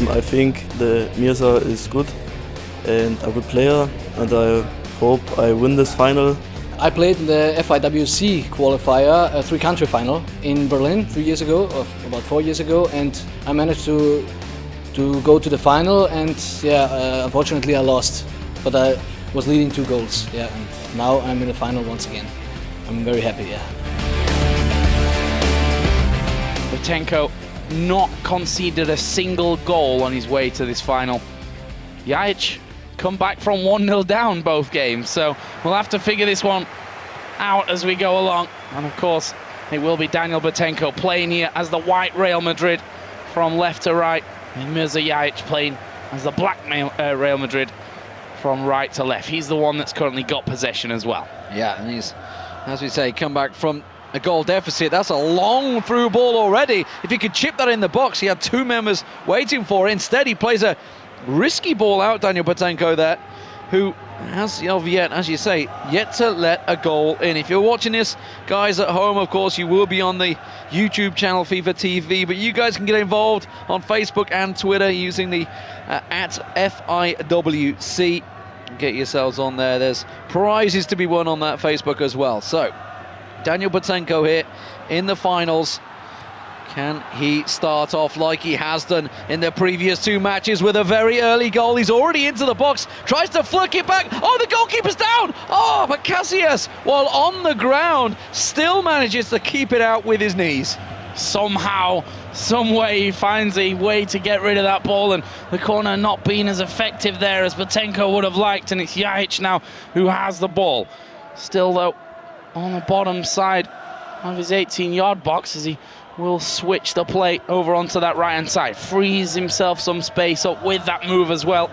I think the Mirza is good and a good player, and I hope I win this final. I played in the FIWC qualifier, a three-country final in Berlin 3 years ago, or about 4 years ago, and I managed to go to the final, and unfortunately I lost, but I was leading 2 goals. Yeah, and now I'm in the final once again. I'm very happy. Yeah. Butenko not conceded a single goal on his way to this final. Jahic come back from 1-0 down both games, so we'll have to figure this one out as we go along. And of course, it will be Daniel Butenko playing here as the white Real Madrid from left to right, and Mirza Jahic playing as the black Real Madrid from right to left. He's the one that's currently got possession as well. Yeah, and he's, as we say, come back from a goal deficit. That's a long through ball already. If he could chip that in the box, he had 2 members waiting for it. Instead, he plays a risky ball out, Daniel Butenko there, who has yet, as you say, yet to let a goal in. If you're watching this, guys at home, of course, you will be on the YouTube channel FIFA TV, but you guys can get involved on Facebook and Twitter using the at FIWC. Get yourselves on there. There's prizes to be won on that Facebook as well. So, Daniel Butenko here in the finals. Can he start off like he has done in the previous 2 matches with a very early goal? He's already into the box, tries to flick it back. Oh, the goalkeeper's down! Oh, but Casillas, while on the ground, still manages to keep it out with his knees. Somehow, some way, he finds a way to get rid of that ball, and the corner not being as effective there as Butenko would have liked, and it's Jahic now who has the ball. Still, though, on the bottom side of his 18-yard box as he will switch the play over onto that right-hand side. Frees himself some space up with that move as well.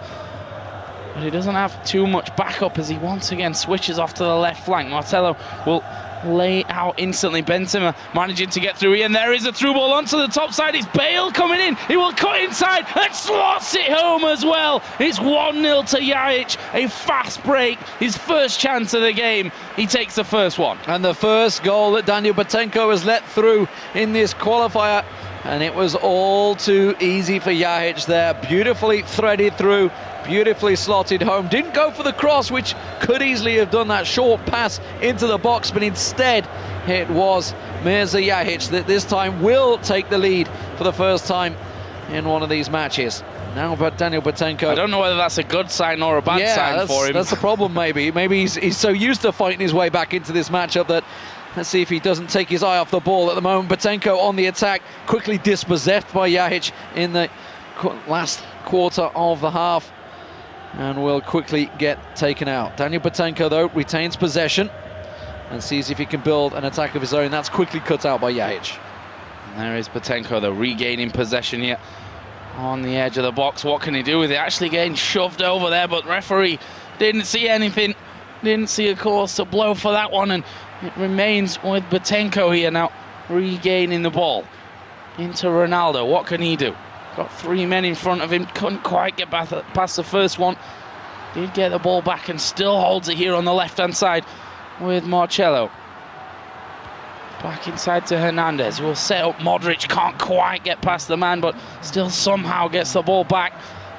But he doesn't have too much backup as he once again switches off to the left flank. Marcelo will lay out instantly. Benzema managing to get through here, and there is a through ball onto the top side. It's Bale coming in. He will cut inside and slots it home as well. It's 1-0 to Jahic. A fast break. His first chance of the game. He takes the first one. And the first goal that Daniel Butenko has let through in this qualifier. And it was all too easy for Jahic there. Beautifully threaded through, beautifully slotted home. Didn't go for the cross, which could easily have done that short pass into the box, but instead it was Mirza Jahic that this time will take the lead for the first time in one of these matches. Now, but Daniel Butenko, I don't know whether that's a good sign or a bad sign for him. That's the problem, maybe. Maybe he's so used to fighting his way back into this matchup that, let's see if he doesn't take his eye off the ball at the moment. Butenko on the attack, quickly dispossessed by Jahic in the last quarter of the half, and will quickly get taken out. Daniel Butenko, though, retains possession and sees if he can build an attack of his own. That's quickly cut out by Jahic. And there is Butenko, though, regaining possession here on the edge of the box. What can he do with it? Actually getting shoved over there, but referee didn't see anything, didn't see a cause to blow for that one, and it remains with Butenko here now, regaining the ball into Ronaldo. What can he do? Got 3 men in front of him, couldn't quite get past the first one. Did get the ball back and still holds it here on the left-hand side with Marcelo. Back inside to Hernandez, who will set up Modric, can't quite get past the man, but still somehow gets the ball back.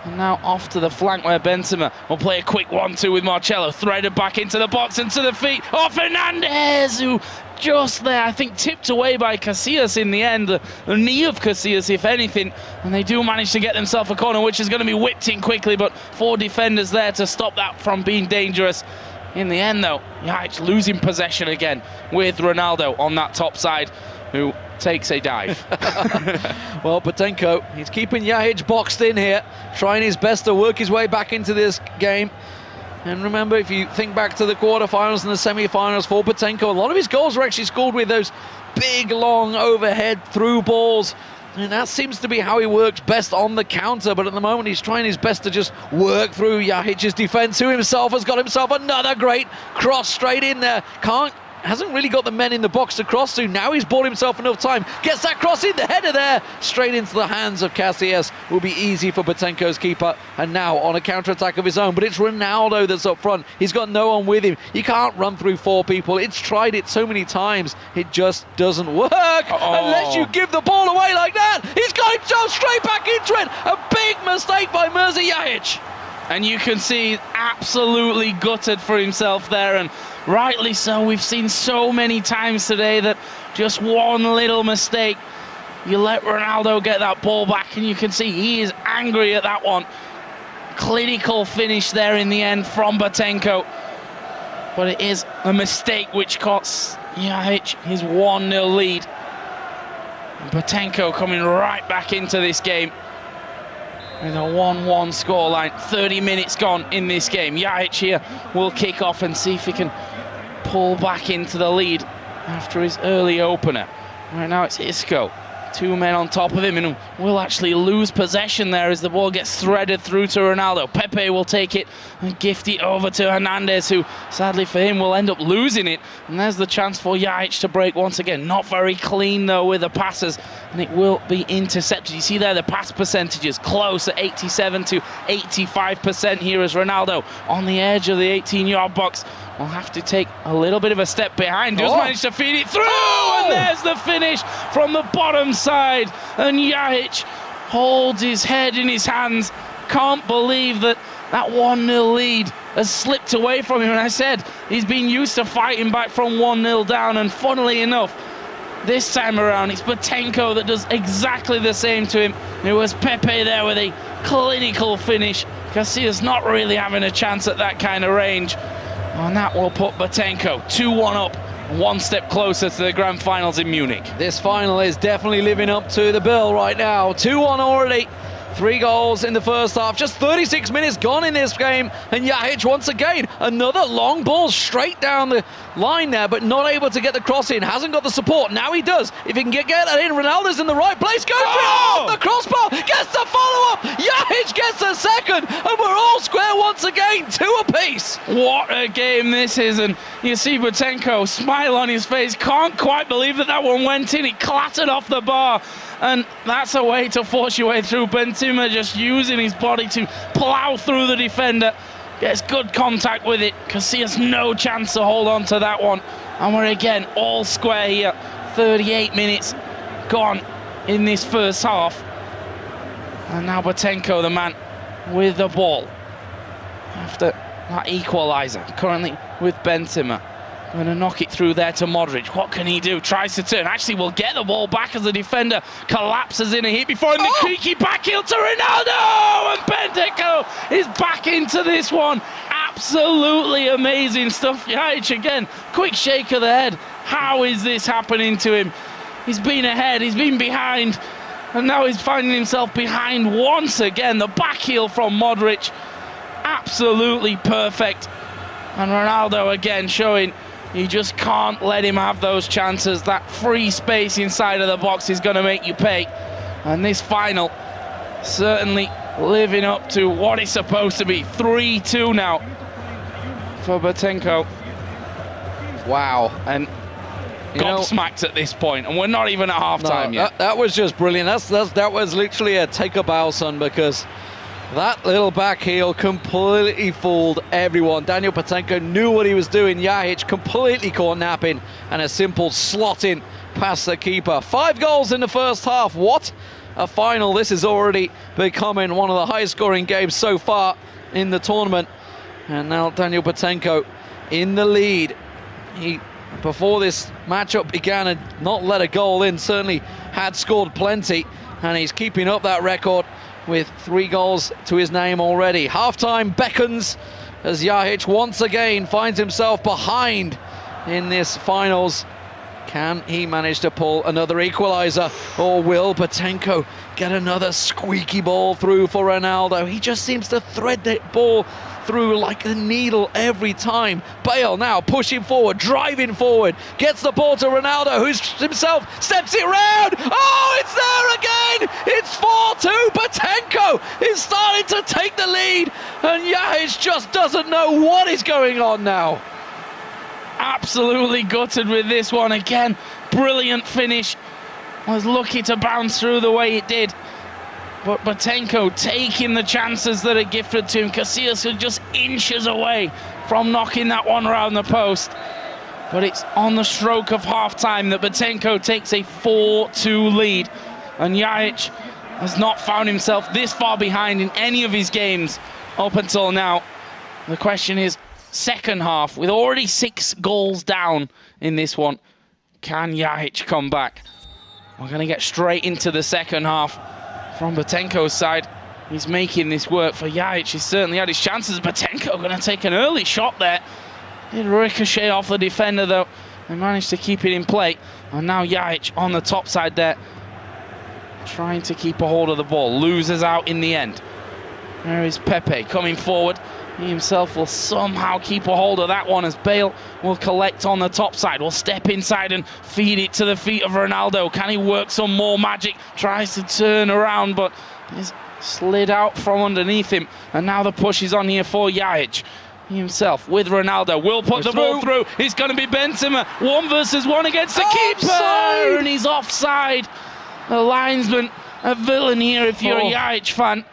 And now off to the flank where Benzema will play a quick 1-2 with Marcelo, threaded back into the box and to the feet of Hernandez, who just there, I think, tipped away by Casillas in the end, the knee of Casillas, if anything, and they do manage to get themselves a corner, which is going to be whipped in quickly, but 4 defenders there to stop that from being dangerous. In the end, though, Jahic losing possession again with Ronaldo on that top side, who takes a dive. Well, Butenko, he's keeping Jahic boxed in here, trying his best to work his way back into this game. And remember, if you think back to the quarterfinals and the semi-finals for Butenko, a lot of his goals were actually scored with those big, long overhead through balls. And that seems to be how he works best on the counter, but at the moment he's trying his best to just work through Jahic's defence, who himself has got himself another great cross straight in there. Can't hasn't really got the men in the box to cross to. Now he's bought himself enough time. Gets that cross in, the header there, straight into the hands of Casillas. Will be easy for Butenko's keeper. And now on a counter-attack of his own. But it's Ronaldo that's up front. He's got no one with him. You can't run through 4 people. It's tried it so many times. It just doesn't work unless you give the ball away like that. He's going straight back into it. A big mistake by Mirza Jahic. And you can see absolutely gutted for himself there, and rightly so. We've seen so many times today that just one little mistake, you let Ronaldo get that ball back, and you can see he is angry at that one. Clinical finish there in the end from Butenko, but it is a mistake which costs Jahic his 1-0 lead. And Butenko coming right back into this game with a 1-1 scoreline. 30 minutes gone in this game. Jahic here will kick off and see if he can pull back into the lead after his early opener. Right now it's Isco. 2 men on top of him, and will actually lose possession there as the ball gets threaded through to Ronaldo. Pepe will take it and gift it over to Hernandez, who sadly for him will end up losing it. And there's the chance for Jahic to break once again. Not very clean though with the passes, and it will be intercepted. You see there the pass percentages close at 87 to 85% here as Ronaldo on the edge of the 18-yard box will have to take a little bit of a step behind. Just managed to feed it through, and there's the finish from the bottom side. And Jahic holds his head in his hands. Can't believe that 1-0 lead has slipped away from him. And I said he's been used to fighting back from 1-0 down, and funnily enough, this time around it's Butenko that does exactly the same to him. It was Pepe there with a clinical finish. Casillas not really having a chance at that kind of range. And that will put Butenko 2-1 up, 1 step closer to the grand finals in Munich. This final is definitely living up to the bill right now. 2-1 already. 3 goals in the first half. Just 36 minutes gone in this game. And Jahic once again, another long ball straight down the line there, but not able to get the cross in. Hasn't got the support. Now he does. If he can get that in, Ronaldo's in the right place. Goes for it off the crossbar. Gets the follow-up. Jahic gets a second. And we're all square once again. 2 apiece. What a game this is. And you see Butenko, smile on his face. Can't quite believe that one went in. It clattered off the bar. And that's a way to force your way through. Benzema just using his body to plough through the defender. Gets good contact with it. Casillas no chance to hold on to that one. And we're again all square here. 38 minutes gone in this first half. And now Butenko, the man with the ball. After that equaliser, currently with Benzema. Going to knock it through there to Madrid. What can he do? Tries to turn. Actually will get the ball back as the defender collapses in a heap before him. The creaky back heel to Ronaldo! And Butenko is back into this one. Absolutely amazing stuff. Jahic again. Quick shake of the head. How is this happening to him? He's been ahead. He's been behind. And now he's finding himself behind once again. The back heel from Modric. Absolutely perfect. And Ronaldo again showing you just can't let him have those chances. That free space inside of the box is going to make you pay. And this final certainly living up to what it's supposed to be. 3-2 now for Butenko. Wow. And gobsmacked at this point, and we're not even at half-time yet. That was just brilliant. That was literally a take a bow, son, because that little back heel completely fooled everyone. Daniel Butenko knew what he was doing. Jahic completely caught napping, and a simple slot in past the keeper. 5 goals in the first half. What a final. This is already becoming one of the highest scoring games so far in the tournament. And now Daniel Butenko in the lead. He, before this matchup began, had not let a goal in, certainly had scored plenty, and he's keeping up that record with 3 goals to his name already. Half-time beckons as Jahic once again finds himself behind in this finals. Can he manage to pull another equaliser, or will Butenko get another squeaky ball through for Ronaldo? He just seems to thread that ball through like a needle every time. Bale now pushing forward, driving forward, gets the ball to Ronaldo, who himself steps it round. Oh, it's there again! It's 4-2. Butenko is starting to take the lead, and Jahic just doesn't know what is going on now. absolutely gutted with this one. Again, brilliant finish. Was lucky to bounce through the way it did. But Butenko taking the chances that are gifted to him. Casillas are just inches away from knocking that one around the post. But it's on the stroke of half-time that Butenko takes a 4-2 lead. And Jahic has not found himself this far behind in any of his games up until now. The question is, second half, with already 6 goals down in this one, can Jahic come back? We're going to get straight into the second half. From Butenko's side, he's making this work. For Jahic, he's certainly had his chances. Butenko going to take an early shot there. Did ricochet off the defender, though, and managed to keep it in play. And now Jahic on the top side there, trying to keep a hold of the ball. Loses out in the end. There is Pepe coming forward. He himself will somehow keep a hold of that one as Bale will collect on the top side. Will step inside and feed it to the feet of Ronaldo. Can he work some more magic? Tries to turn around, but he's slid out from underneath him. And now the push is on here for Jahic. He himself with Ronaldo will put the ball through. It's going to be Benzema. 1 versus 1 against the keeper. And he's offside. The linesman, a villain here if you're a Jahic fan.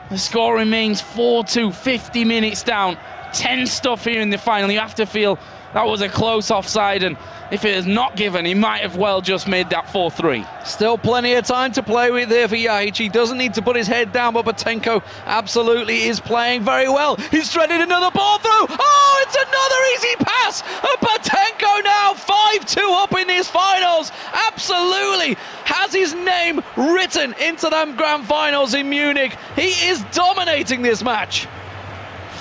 The score remains 4-2, 50 minutes down. Tense stuff here in the final. You have to feel that was a close offside, and if it is not given, he might have well just made that 4-3. Still plenty of time to play with there for Jahic. He doesn't need to put his head down, but Butenko absolutely is playing very well. He's threaded another ball through. Oh, it's another easy pass. And Butenko now 5-2 up in these finals. Absolutely has his name written into them grand finals in Munich. He is dominating this match.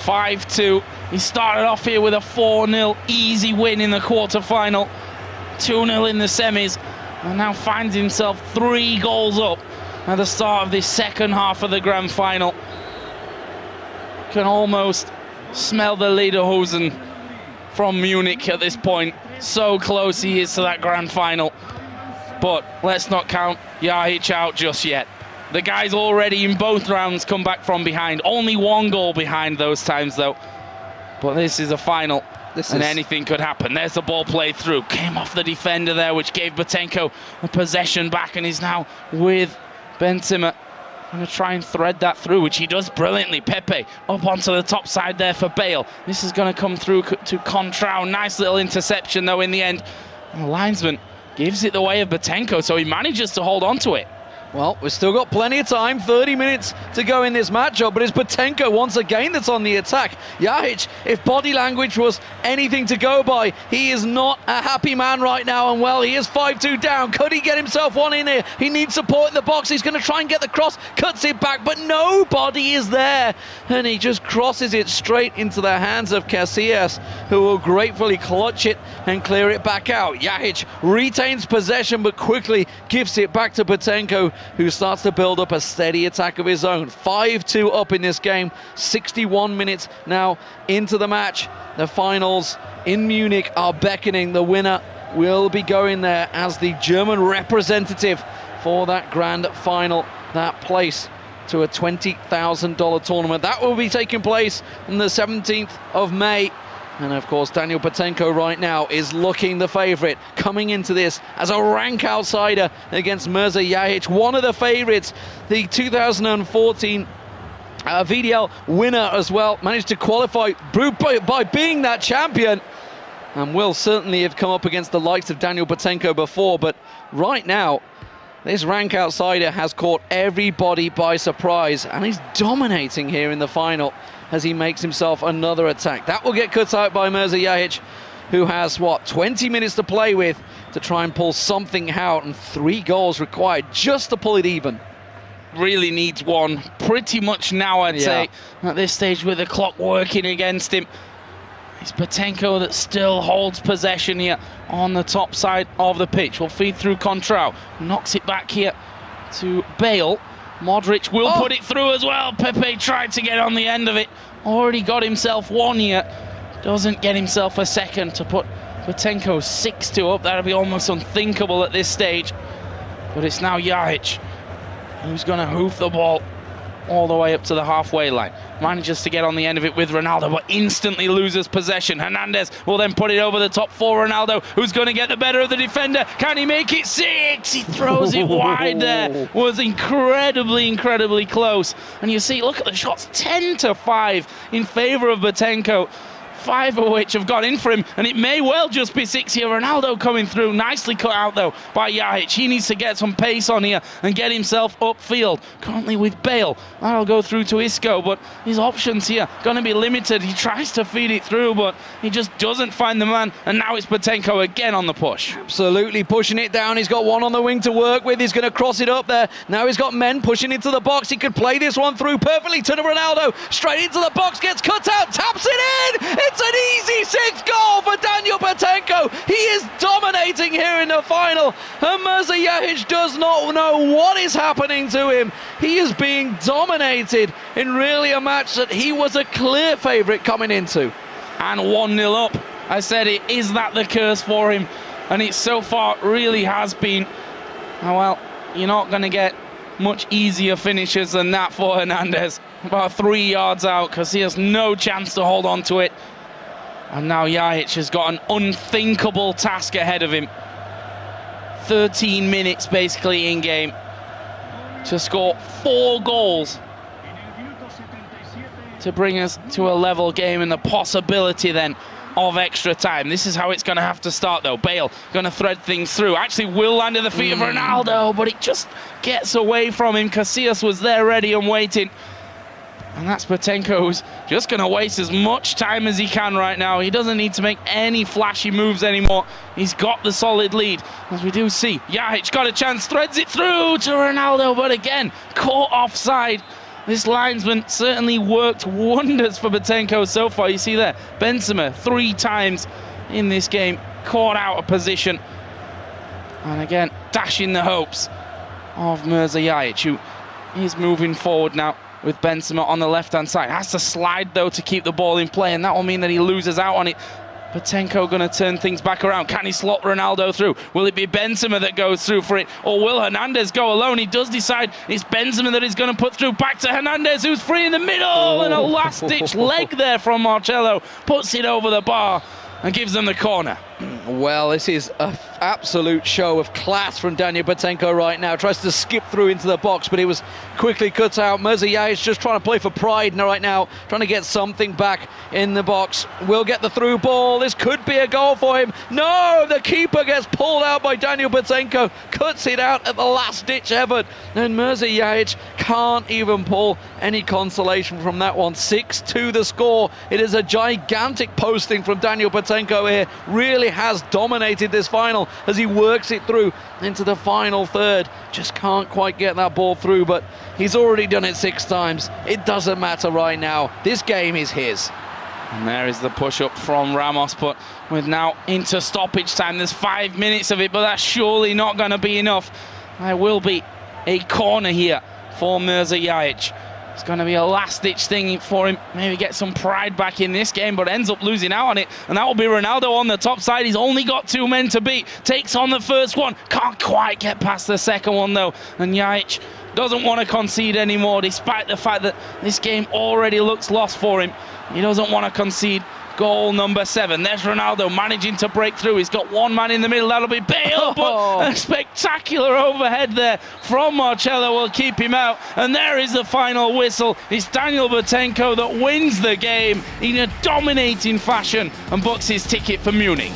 5-2. He started off here with a 4-0 easy win in the quarter-final, 2-0 in the semis, and now finds himself 3 goals up at the start of this second half of the grand final. Can almost smell the Lederhosen from Munich at this point. So close he is to that grand final. But let's not count Jahic out just yet. The guys already in both rounds come back from behind. Only 1 goal behind those times, though. But this is a final, and anything could happen. There's the ball played through. Came off the defender there, which gave Butenko a possession back, and he's now with Benzema. Going to try and thread that through, which he does brilliantly. Pepe up onto the top side there for Bale. This is going to come through to Contrao. Nice little interception, though, in the end. And the linesman gives it the way of Butenko, so he manages to hold on to it. Well, we've still got plenty of time, 30 minutes to go in this matchup, but it's Butenko once again that's on the attack. Jahic, if body language was anything to go by, he is not a happy man right now, and well, he is 5-2 down. Could he get himself one in here? He needs support in the box. He's going to try and get the cross, cuts it back, but nobody is there, and he just crosses it straight into the hands of Casillas, who will gratefully clutch it and clear it back out. Jahic retains possession, but quickly gives it back to Butenko, who starts to build up a steady attack of his own. 5-2 up in this game, 61 minutes now into the match. The finals in Munich are beckoning. The winner will be going there as the German representative for that grand final, that place to a $20,000 tournament. That will be taking place on the 17th of May. And of course, Daniel Butenko right now is looking the favourite, coming into this as a rank outsider against Mirza Jahic, one of the favourites. The 2014 VDL winner as well, managed to qualify by being that champion, and will certainly have come up against the likes of Daniel Butenko before, but right now, this rank outsider has caught everybody by surprise, and he's dominating here in the final as he makes himself another attack. That will get cut out by Mirza Jahic, who has, 20 minutes to play with to try and pull something out, and 3 goals required just to pull it even. Really needs one pretty much now, I'd say, at this stage with the clock working against him. It's Butenko that still holds possession here on the top side of the pitch. Will feed through Contrao, knocks it back here to Bale. Modric will put it through as well. Pepe tried to get on the end of it. Already got himself 1 here. Doesn't get himself a second to put Butenko 6-2 up. That'll be almost unthinkable at this stage. But it's now Jahic who's going to hoof the ball all the way up to the halfway line. Manages to get on the end of it with Ronaldo, but instantly loses possession. Hernandez will then put it over the top for Ronaldo, who's going to get the better of the defender. Can he make it 6? He throws it wide there. Was incredibly close. And you see, look at the shots, 10-5 in favour of Butenko. 5 of which have gone in for him, and it may well just be 6 here. Ronaldo coming through, nicely cut out though by Jahic. He needs to get some pace on here and get himself upfield. Currently with Bale, that'll go through to Isco, but his options here going to be limited. He tries to feed it through, but he just doesn't find the man, and now it's Butenko again on the push. Absolutely pushing it down. He's got one on the wing to work with. He's going to cross it up there. Now he's got men pushing into the box. He could play this one through perfectly to Ronaldo. Straight into the box, gets cut out, taps it in. It's an easy 6th goal for Daniel Butenko. He is dominating here in the final, and Mirza Jahic does not know what is happening to him. He is being dominated in really a match that he was a clear favourite coming into. And 1-0 up. I said it, is that the curse for him? And it so far really has been. Oh well, you're not going to get much easier finishes than that for Hernandez. About 3 yards out, because he has no chance to hold on to it. And now Jahic has got an unthinkable task ahead of him. 13 minutes basically in game to score 4 goals to bring us to a level game and the possibility then of extra time. This is how it's going to have to start though. Bale going to thread things through. Actually will land at the feet of Ronaldo, but it just gets away from him. Casillas was there ready and waiting. And that's Butenko, who's just going to waste as much time as he can right now. He doesn't need to make any flashy moves anymore. He's got the solid lead, as we do see. Jahic got a chance, threads it through to Ronaldo, but again, caught offside. This linesman certainly worked wonders for Butenko so far. You see there, Benzema 3 times in this game, caught out of position. And again, dashing the hopes of Mirza Jahic, who is moving forward now with Benzema on the left-hand side. Has to slide, though, to keep the ball in play, and that will mean that he loses out on it. Butenko going to turn things back around. Can he slot Ronaldo through? Will it be Benzema that goes through for it, or will Hernandez go alone? He does decide it's Benzema that he's going to put through. Back to Hernandez, who's free in the middle, and a last-ditch leg there from Marcelo. Puts it over the bar and gives them the corner. Well, this is an absolute show of class from Daniel Butenko right now. Tries to skip through into the box, but it was quickly cut out. Mirza Jahic just trying to play for pride right now, trying to get something back in the box. Will get the through ball. This could be a goal for him. No, the keeper gets pulled out by Daniel Butenko. Cuts it out at the last-ditch effort. And Mirza Jahic can't even pull any consolation from that one. 6-2 the score. It is a gigantic posting from Daniel Butenko here. Really has dominated this final as he works it through into the final third. Just can't quite get that ball through, but he's already done it 6 times. It doesn't matter right now. This game is his. And there is the push up from Ramos, but with now into stoppage time, there's 5 minutes of it, but that's surely not going to be enough. There will be a corner here for Mirza Jahic. It's going to be a last-ditch thing for him. Maybe get some pride back in this game, but ends up losing out on it. And that will be Ronaldo on the top side. He's only got 2 men to beat. Takes on the first one. Can't quite get past the second one, though. And Jahic doesn't want to concede anymore, despite the fact that this game already looks lost for him. He doesn't want to concede. Goal number 7. There's Ronaldo managing to break through. He's got 1 man in the middle. That'll be Bale, but a spectacular overhead there from Marcelo will keep him out. And there is the final whistle. It's Daniel Butenko that wins the game in a dominating fashion and books his ticket for Munich.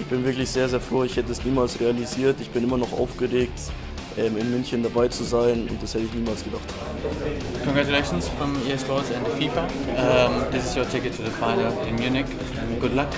Ich bin wirklich sehr, sehr froh. Ich hätte es niemals realisiert. Ich bin immer noch aufgeregt, in München dabei zu sein, und das hätte ich niemals gedacht. Congratulations from EA Sports and FIFA. This is your ticket to the final in Munich. Good luck.